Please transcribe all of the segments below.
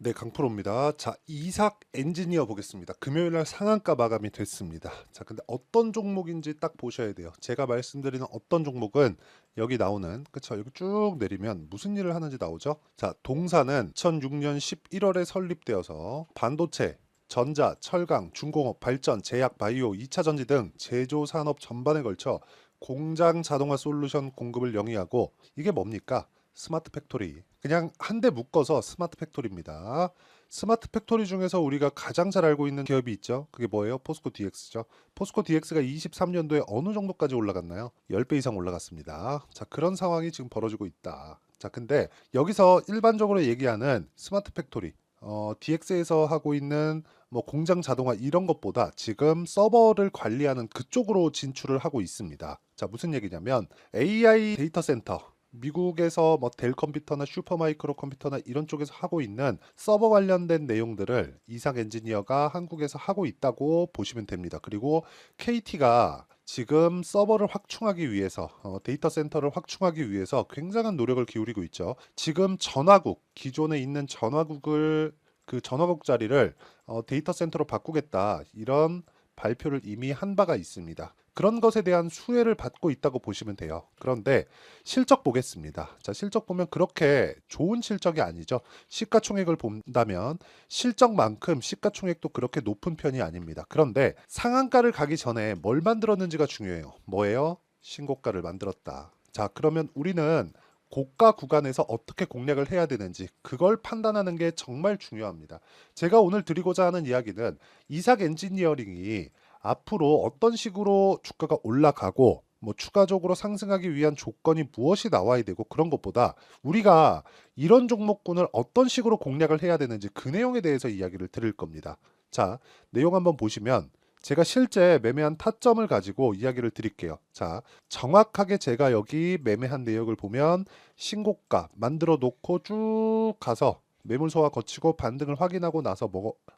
네, 강프로입니다. 자, 이삭 엔지니어 보겠습니다. 금요일 날 상한가 마감이 됐습니다. 자, 근데 어떤 종목인지 딱 보셔야 돼요. 제가 말씀드리는 어떤 종목은 여기 나오는, 그쵸? 여기 쭉 내리면 무슨 일을 하는지 나오죠? 자, 동사는 2006년 11월에 설립되어서 반도체, 전자, 철강, 중공업, 발전, 제약, 바이오, 2차 전지 등 제조 산업 전반에 걸쳐 공장 자동화 솔루션 공급을 영위하고, 이게 뭡니까? 스마트 팩토리. 그냥 한 대 묶어서 스마트 팩토리입니다. 스마트 팩토리 중에서 우리가 가장 잘 알고 있는 기업이 있죠. 그게 뭐예요? 포스코 DX죠. 포스코 DX가 23년도에 어느 정도까지 올라갔나요? 10배 이상 올라갔습니다. 자, 그런 상황이 지금 벌어지고 있다. 자, 근데 여기서 일반적으로 얘기하는 스마트 팩토리, DX에서 하고 있는 뭐 공장 자동화 이런 것보다 지금 서버를 관리하는 그쪽으로 진출을 하고 있습니다. 자, 무슨 얘기냐면 AI 데이터 센터, 미국에서 뭐 델 컴퓨터나 슈퍼마이크로 컴퓨터나 이런 쪽에서 하고 있는 서버 관련된 내용들을 이삭 엔지니어가 한국에서 하고 있다고 보시면 됩니다. 그리고 KT가 지금 서버를 확충하기 위해서, 데이터 센터를 확충하기 위해서 굉장한 노력을 기울이고 있죠. 지금 전화국, 기존에 있는 전화국을, 그 전화국 자리를 데이터 센터로 바꾸겠다, 이런 발표를 이미 한 바가 있습니다. 그런 것에 대한 수혜를 받고 있다고 보시면 돼요. 그런데 실적 보겠습니다. 자, 실적 보면 그렇게 좋은 실적이 아니죠. 시가총액을 본다면 실적만큼 시가총액도 그렇게 높은 편이 아닙니다. 그런데 상한가를 가기 전에 뭘 만들었는지가 중요해요. 뭐예요? 신고가를 만들었다. 자, 그러면 우리는 고가 구간에서 어떻게 공략을 해야 되는지 그걸 판단하는 게 정말 중요합니다. 제가 오늘 드리고자 하는 이야기는 이삭 엔지니어링이 앞으로 어떤 식으로 주가가 올라가고 뭐 추가적으로 상승하기 위한 조건이 무엇이 나와야 되고, 그런 것보다 우리가 이런 종목군을 어떤 식으로 공략을 해야 되는지 그 내용에 대해서 이야기를 드릴 겁니다. 자, 내용 한번 보시면 제가 실제 매매한 타점을 가지고 이야기를 드릴게요. 자, 정확하게 제가 여기 매매한 내역을 보면 신고가 만들어 놓고 쭉 가서 매물소와 거치고 반등을 확인하고 나서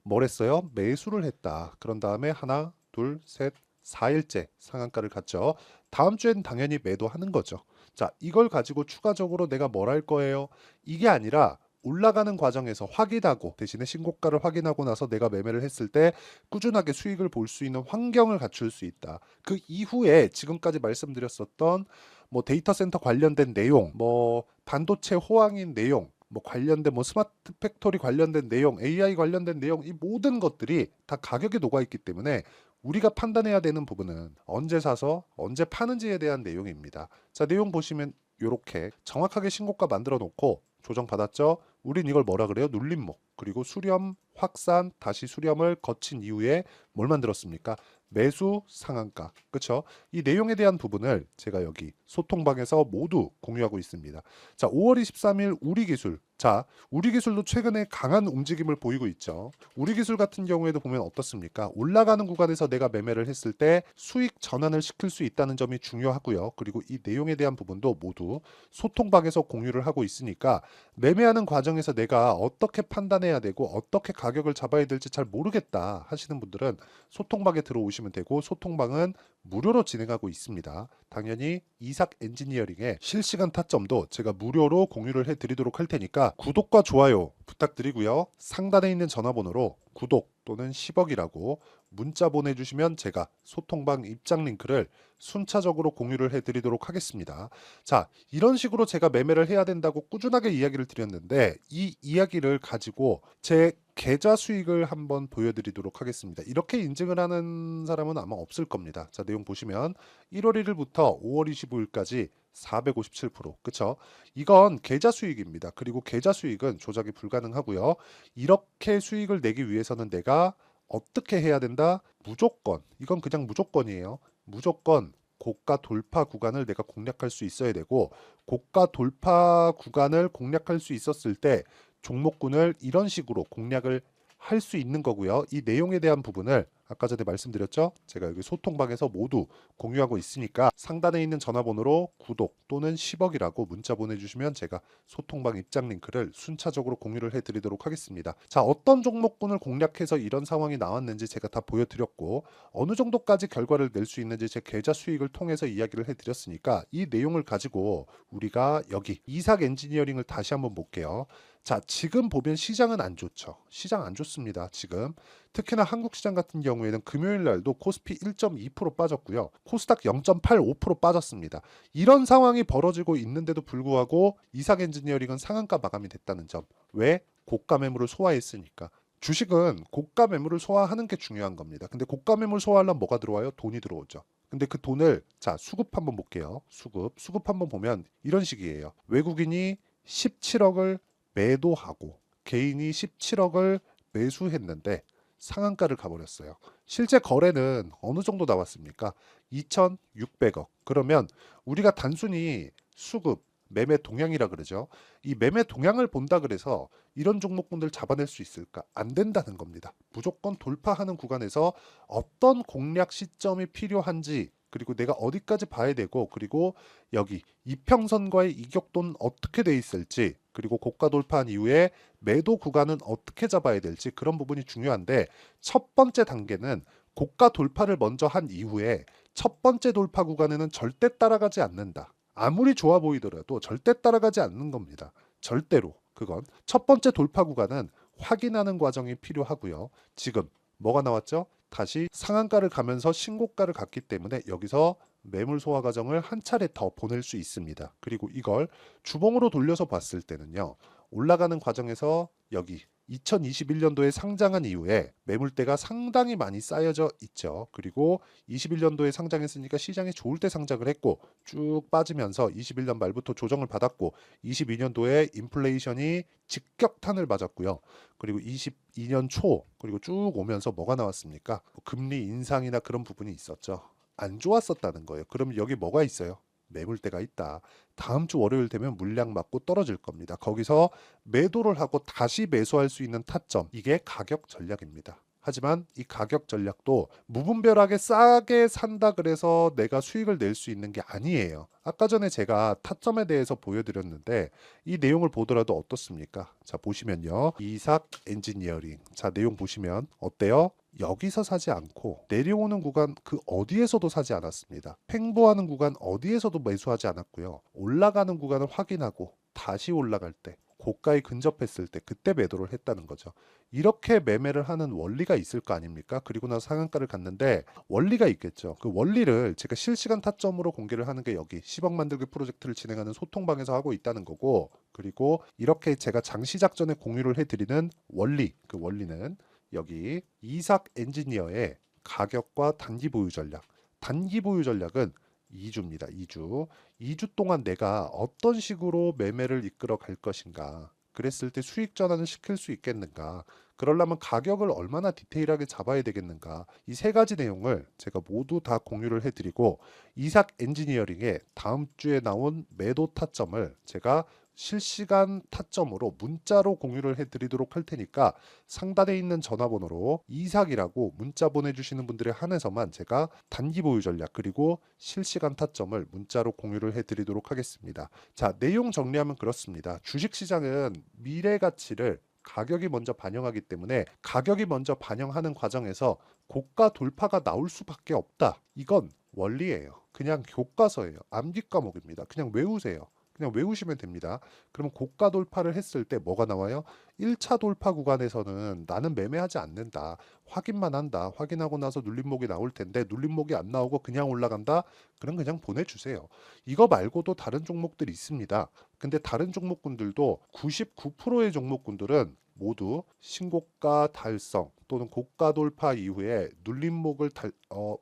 뭘 했어요? 매수를 했다. 그런 다음에 하나, 둘, 셋, 4일째 상한가를 갔죠. 다음 주엔 당연히 매도하는 거죠. 자, 이걸 가지고 추가적으로 내가 뭘 할 거예요? 이게 아니라 올라가는 과정에서 확인하고, 대신에 신고가를 확인하고 나서 내가 매매를 했을 때 꾸준하게 수익을 볼 수 있는 환경을 갖출 수 있다. 그 이후에 지금까지 말씀드렸었던 뭐 데이터 센터 관련된 내용, 뭐 반도체 호황인 내용, 뭐 관련된 뭐 스마트 팩토리 관련된 내용, AI 관련된 내용, 이 모든 것들이 다 가격에 녹아 있기 때문에 우리가 판단해야 되는 부분은 언제 사서 언제 파는지에 대한 내용입니다. 자, 내용 보시면 이렇게 정확하게 신고가 만들어 놓고 조정 받았죠? 우린 이걸 뭐라 그래요? 눌림목. 그리고 수렴, 확산, 다시 수렴을 거친 이후에 뭘 만들었습니까? 매수 상한가. 그쵸? 이 내용에 대한 부분을 제가 여기 소통방에서 모두 공유하고 있습니다. 자, 5월 23일 우리기술. 자, 우리기술도 최근에 강한 움직임을 보이고 있죠. 우리기술 같은 경우에도 보면 어떻습니까? 올라가는 구간에서 내가 매매를 했을 때 수익 전환을 시킬 수 있다는 점이 중요하고요. 그리고 이 내용에 대한 부분도 모두 소통방에서 공유를 하고 있으니까 매매하는 과정에서 내가 어떻게 판단해야 되고 어떻게 가격을 잡아야 될지 잘 모르겠다 하시는 분들은 소통방에 들어오시면 되고, 소통방은 무료로 진행하고 있습니다. 당연히 이삭 엔지니어링의 실시간 타점도 제가 무료로 공유를 해드리도록 할 테니까 구독과 좋아요 부탁드리고요. 상단에 있는 전화번호로 구독 또는 10억이라고 문자 보내주시면 제가 소통방 입장 링크를 순차적으로 공유를 해드리도록 하겠습니다. 자, 이런 식으로 제가 매매를 해야 된다고 꾸준하게 이야기를 드렸는데, 이 이야기를 가지고 제 계좌 수익을 한번 보여드리도록 하겠습니다. 이렇게 인증을 하는 사람은 아마 없을 겁니다. 자, 내용 보시면 1월 1일부터 5월 25일까지 457%. 그쵸? 이건 계좌 수익입니다. 그리고 계좌 수익은 조작이 불가능하고요. 이렇게 수익을 내기 위해서는 내가 어떻게 해야 된다? 무조건, 이건 그냥 무조건이에요. 무조건 고가 돌파 구간을 내가 공략할 수 있어야 되고, 고가 돌파 구간을 공략할 수 있었을 때 종목군을 이런 식으로 공략을 할 수 있는 거고요. 이 내용에 대한 부분을 아까 전에 말씀드렸죠? 제가 여기 소통방에서 모두 공유하고 있으니까 상단에 있는 전화번호로 구독 또는 10억이라고 문자 보내주시면 제가 소통방 입장 링크를 순차적으로 공유를 해드리도록 하겠습니다. 자, 어떤 종목군을 공략해서 이런 상황이 나왔는지 제가 다 보여드렸고 어느 정도까지 결과를 낼 수 있는지 제 계좌 수익을 통해서 이야기를 해드렸으니까 이 내용을 가지고 우리가 여기 이삭 엔지니어링을 다시 한번 볼게요. 자, 지금 보면 시장은 안 좋죠. 시장 안 좋습니다. 지금 특히나 한국 시장 같은 경우에는 금요일 날도 코스피 1.2% 빠졌고요. 코스닥 0.85% 빠졌습니다. 이런 상황이 벌어지고 있는데도 불구하고 이삭 엔지니어링은 상한가 마감이 됐다는 점. 왜? 고가 매물을 소화했으니까. 주식은 고가 매물을 소화하는 게 중요한 겁니다. 근데 고가 매물 소화하려면 뭐가 들어와요? 돈이 들어오죠. 근데 그 돈을 자, 수급 한번 볼게요. 수급 한번 보면 이런 식이에요. 외국인이 17억을 매도하고 개인이 17억을 매수했는데 상한가를 가버렸어요. 실제 거래는 어느 정도 나왔습니까? 2,600억. 그러면 우리가 단순히 수급, 매매 동향이라 그러죠. 이 매매 동향을 본다 그래서 이런 종목군들 잡아낼 수 있을까? 안 된다는 겁니다. 무조건 돌파하는 구간에서 어떤 공략 시점이 필요한지 그리고 내가 어디까지 봐야 되고 그리고 여기 이평선과의 이격도는 어떻게 돼 있을지 그리고 고가 돌파한 이후에 매도 구간은 어떻게 잡아야 될지 그런 부분이 중요한데 첫 번째 단계는 고가 돌파를 먼저 한 이후에 첫 번째 돌파 구간에는 절대 따라가지 않는다. 아무리 좋아 보이더라도 절대 따라가지 않는 겁니다. 절대로. 그건 첫 번째 돌파 구간은 확인하는 과정이 필요하고요. 지금 뭐가 나왔죠? 다시 상한가를 가면서 신고가를 갔기 때문에 여기서 매물 소화 과정을 한 차례 더 보낼 수 있습니다. 그리고 이걸 주봉으로 돌려서 봤을 때는요. 올라가는 과정에서 여기 2021년도에 상장한 이후에 매물대가 상당히 많이 쌓여져 있죠. 그리고 21년도에 상장했으니까 시장이 좋을 때 상장을 했고 쭉 빠지면서 21년 말부터 조정을 받았고 22년도에 인플레이션이 직격탄을 맞았고요. 그리고 22년 초 그리고 쭉 오면서 뭐가 나왔습니까? 금리 인상이나 그런 부분이 있었죠. 안 좋았었다는 거예요. 그럼 여기 뭐가 있어요? 매물대가 있다. 다음 주 월요일 되면 물량 맞고 떨어질 겁니다. 거기서 매도를 하고 다시 매수할 수 있는 타점. 이게 가격 전략입니다. 하지만 이 가격 전략도 무분별하게 싸게 산다 그래서 내가 수익을 낼 수 있는 게 아니에요. 아까 전에 제가 타점에 대해서 보여드렸는데 이 내용을 보더라도 어떻습니까? 자, 보시면요. 이삭 엔지니어링. 자, 내용 보시면 어때요? 여기서 사지 않고 내려오는 구간 그 어디에서도 사지 않았습니다. 횡보하는 구간 어디에서도 매수하지 않았고요. 올라가는 구간을 확인하고 다시 올라갈 때 고가에 근접했을 때 그때 매도를 했다는 거죠. 이렇게 매매를 하는 원리가 있을 거 아닙니까? 그리고 나서 상한가를 갔는데 원리가 있겠죠. 그 원리를 제가 실시간 타점으로 공개를 하는 게 여기 10억 만들기 프로젝트를 진행하는 소통방에서 하고 있다는 거고 그리고 이렇게 제가 장시작 전에 공유를 해드리는 원리 그 원리는 여기 이삭 엔지니어의 가격과 단기 보유 전략. 단기 보유 전략은 2주입니다. 2주. 2주 동안 내가 어떤 식으로 매매를 이끌어 갈 것인가. 그랬을 때 수익 전환을 시킬 수 있겠는가. 그러려면 가격을 얼마나 디테일하게 잡아야 되겠는가. 이 세 가지 내용을 제가 모두 다 공유를 해드리고 이삭 엔지니어링의 다음 주에 나온 매도 타점을 제가 실시간 타점으로 문자로 공유를 해드리도록 할 테니까 상단에 있는 전화번호로 이삭이라고 문자 보내주시는 분들에 한해서만 제가 단기 보유 전략 그리고 실시간 타점을 문자로 공유를 해드리도록 하겠습니다. 자, 내용 정리하면 그렇습니다. 주식시장은 미래 가치를 가격이 먼저 반영하기 때문에 가격이 먼저 반영하는 과정에서 고가 돌파가 나올 수밖에 없다. 이건 원리예요. 그냥 교과서예요. 암기 과목입니다. 그냥 외우세요. 그냥 외우시면 됩니다. 그러면 고가 돌파를 했을 때 뭐가 나와요? 1차 돌파 구간에서는 나는 매매하지 않는다. 확인만 한다. 확인하고 나서 눌림목이 나올 텐데 눌림목이 안 나오고 그냥 올라간다? 그럼 그냥 보내주세요. 이거 말고도 다른 종목들이 있습니다. 근데 다른 종목군들도 99%의 종목군들은 모두 신고가 달성 또는 고가 돌파 이후에 눌림목을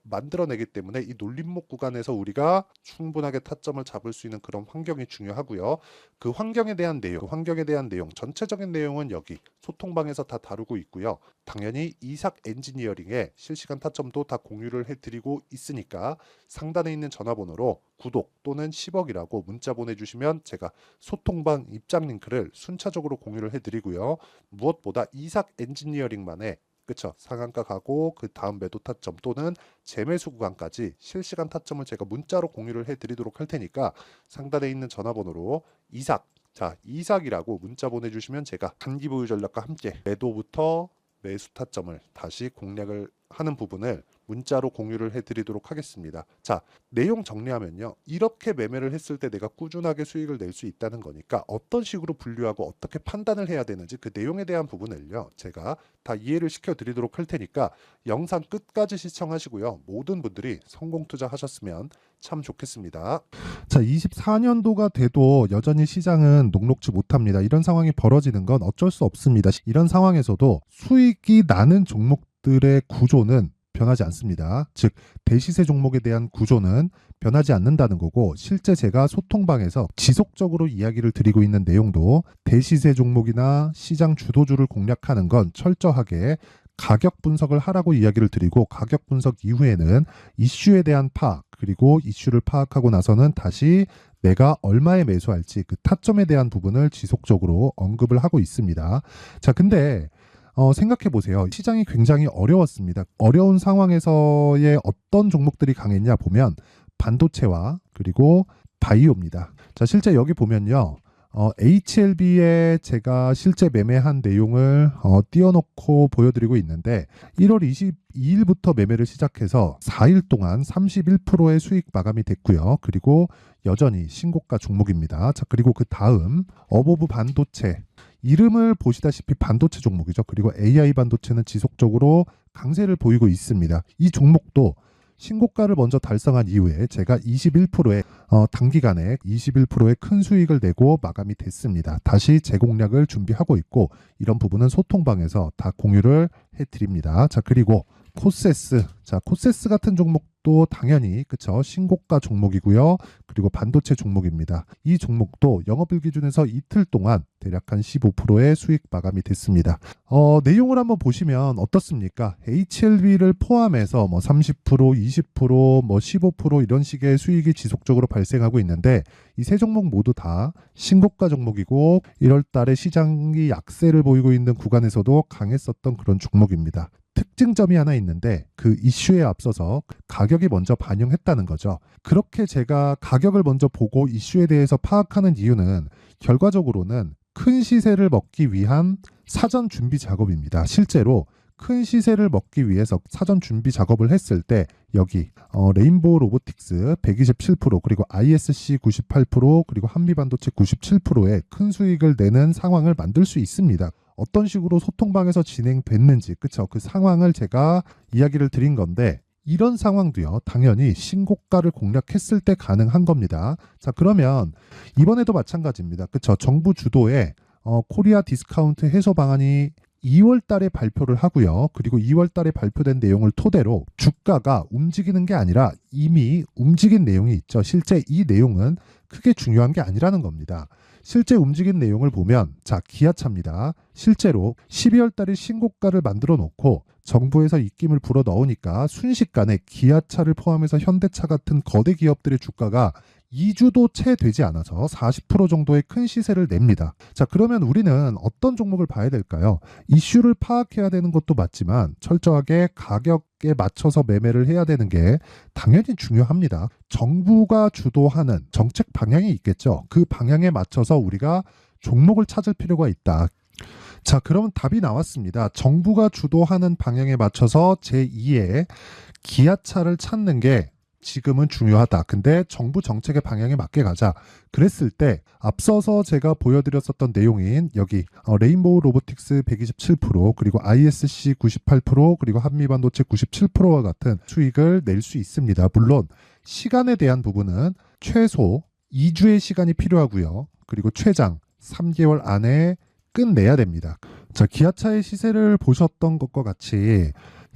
만들어내기 때문에 이 눌림목 구간에서 우리가 충분하게 타점을 잡을 수 있는 그런 환경이 중요하고요. 그 환경에 대한 내용, 전체적인 내용은 여기 소통방에서 다 다루고 있고요. 당연히 이삭 엔지니어링의 실시간 타점도 다 공유를 해드리고 있으니까 상단에 있는 전화번호로 구독 또는 10억이라고 문자 보내주시면 제가 소통방 입장 링크를 순차적으로 공유를 해드리고요. 무엇보다 이삭 엔지니어링만의 그쵸? 상한가 가고 그 다음 매도 타점 또는 재매수 구간까지 실시간 타점을 제가 문자로 공유를 해드리도록 할 테니까 상단에 있는 전화번호로 이삭, 자 이삭이라고 문자 보내주시면 제가 단기 보유 전략과 함께 매도부터 매수 타점을 다시 공략을 하는 부분을 문자로 공유를 해드리도록 하겠습니다. 자, 내용 정리하면요. 이렇게 매매를 했을 때 내가 꾸준하게 수익을 낼 수 있다는 거니까 어떤 식으로 분류하고 어떻게 판단을 해야 되는지 그 내용에 대한 부분을요. 제가 다 이해를 시켜드리도록 할 테니까 영상 끝까지 시청하시고요. 모든 분들이 성공 투자하셨으면 참 좋겠습니다. 자, 24년도가 돼도 여전히 시장은 녹록지 못합니다. 이런 상황이 벌어지는 건 어쩔 수 없습니다. 이런 상황에서도 수익이 나는 종목들의 구조는 변하지 않습니다. 즉 대시세 종목에 대한 구조는 변하지 않는다는 거고, 실제 제가 소통방에서 지속적으로 이야기를 드리고 있는 내용도 대시세 종목이나 시장 주도주를 공략하는 건 철저하게 가격 분석을 하라고 이야기를 드리고, 가격 분석 이후에는 이슈에 대한 파악, 그리고 이슈를 파악하고 나서는 다시 내가 얼마에 매수할지 그 타점에 대한 부분을 지속적으로 언급을 하고 있습니다. 자, 근데 생각해 보세요. 시장이 굉장히 어려웠습니다. 어려운 상황에서의 어떤 종목들이 강했냐 보면 반도체와 그리고 바이오입니다. 자, 실제 여기 보면요. HLB에 제가 실제 매매한 내용을 띄워놓고 보여드리고 있는데 1월 22일부터 매매를 시작해서 4일 동안 31%의 수익 마감이 됐고요. 그리고 여전히 신고가 종목입니다. 자, 그리고 그 다음 어보브 반도체, 이름을 보시다시피 반도체 종목이죠. 그리고 AI 반도체는 지속적으로 강세를 보이고 있습니다. 이 종목도 신고가를 먼저 달성한 이후에 제가 21%의 단기간에 21%의 큰 수익을 내고 마감이 됐습니다. 다시 재공략을 준비하고 있고, 이런 부분은 소통방에서 다 공유를 해드립니다. 자, 그리고 코세스, 자 코세스 같은 종목도 당연히 그쵸, 신고가 종목이고요. 그리고 반도체 종목입니다. 이 종목도 영업일 기준에서 이틀 동안 대략 한 15%의 수익 마감이 됐습니다. 내용을 한번 보시면 어떻습니까? HLB를 포함해서 뭐 30%, 20%, 뭐 15% 이런 식의 수익이 지속적으로 발생하고 있는데, 이 세 종목 모두 다 신고가 종목이고 1월 달에 시장이 약세를 보이고 있는 구간에서도 강했었던 그런 종목입니다. 특징점이 하나 있는데 그 이슈에 앞서서 가격이 먼저 반영했다는 거죠. 그렇게 제가 가격을 먼저 보고 이슈에 대해서 파악하는 이유는 결과적으로는 큰 시세를 먹기 위한 사전 준비 작업입니다. 실제로 큰 시세를 먹기 위해서 사전 준비 작업을 했을 때 여기 레인보우 로보틱스 127%, 그리고 ISC 98%, 그리고 한미반도체 97%의 큰 수익을 내는 상황을 만들 수 있습니다. 어떤 식으로 소통방에서 진행됐는지, 그쵸? 그 상황을 제가 이야기를 드린 건데, 이런 상황도요, 당연히 신고가를 공략했을 때 가능한 겁니다. 자, 그러면 이번에도 마찬가지입니다. 그쵸? 정부 주도의 코리아 디스카운트 해소 방안이 2월 달에 발표를 하고요. 그리고 2월 달에 발표된 내용을 토대로 주가가 움직이는 게 아니라 이미 움직인 내용이 있죠. 실제 이 내용은 크게 중요한 게 아니라는 겁니다. 실제 움직인 내용을 보면, 자, 기아차입니다. 실제로 12월 달에 신고가를 만들어 놓고 정부에서 입김을 불어 넣으니까 순식간에 기아차를 포함해서 현대차 같은 거대 기업들의 주가가 2주도 채 되지 않아서 40% 정도의 큰 시세를 냅니다. 자, 그러면 우리는 어떤 종목을 봐야 될까요? 이슈를 파악해야 되는 것도 맞지만 철저하게 가격에 맞춰서 매매를 해야 되는 게 당연히 중요합니다. 정부가 주도하는 정책 방향이 있겠죠. 그 방향에 맞춰서 우리가 종목을 찾을 필요가 있다. 자, 그러면 답이 나왔습니다. 정부가 주도하는 방향에 맞춰서 제2의 기아차를 찾는 게 지금은 중요하다. 근데 정부 정책의 방향에 맞게 가자. 그랬을 때 앞서서 제가 보여드렸었던 내용인 여기 레인보우 로보틱스 127%, 그리고 ISC 98%, 그리고 한미반도체 97%와 같은 수익을 낼 수 있습니다. 물론 시간에 대한 부분은 최소 2주의 시간이 필요하고요. 그리고 최장 3개월 안에 끝내야 됩니다. 자, 기아차의 시세를 보셨던 것과 같이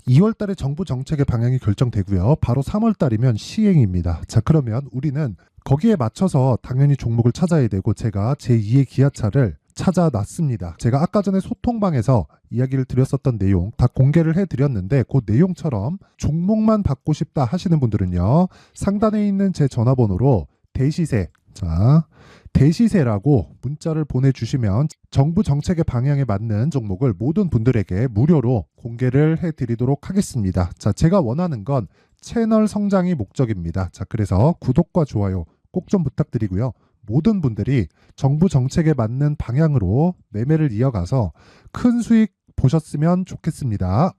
2월 달에 정부 정책의 방향이 결정되고요. 바로 3월 달이면 시행입니다. 자, 그러면 우리는 거기에 맞춰서 당연히 종목을 찾아야 되고, 제가 제2의 기아차를 찾아놨습니다. 제가 아까 전에 소통방에서 이야기를 드렸었던 내용 다 공개를 해드렸는데, 그 내용처럼 종목만 받고 싶다 하시는 분들은요, 상단에 있는 제 전화번호로 대시세 자, 대시세라고 문자를 보내주시면 정부 정책의 방향에 맞는 종목을 모든 분들에게 무료로 공개를 해드리도록 하겠습니다. 자, 제가 원하는 건 채널 성장이 목적입니다. 자, 그래서 구독과 좋아요 꼭 좀 부탁드리고요. 모든 분들이 정부 정책에 맞는 방향으로 매매를 이어가서 큰 수익 보셨으면 좋겠습니다.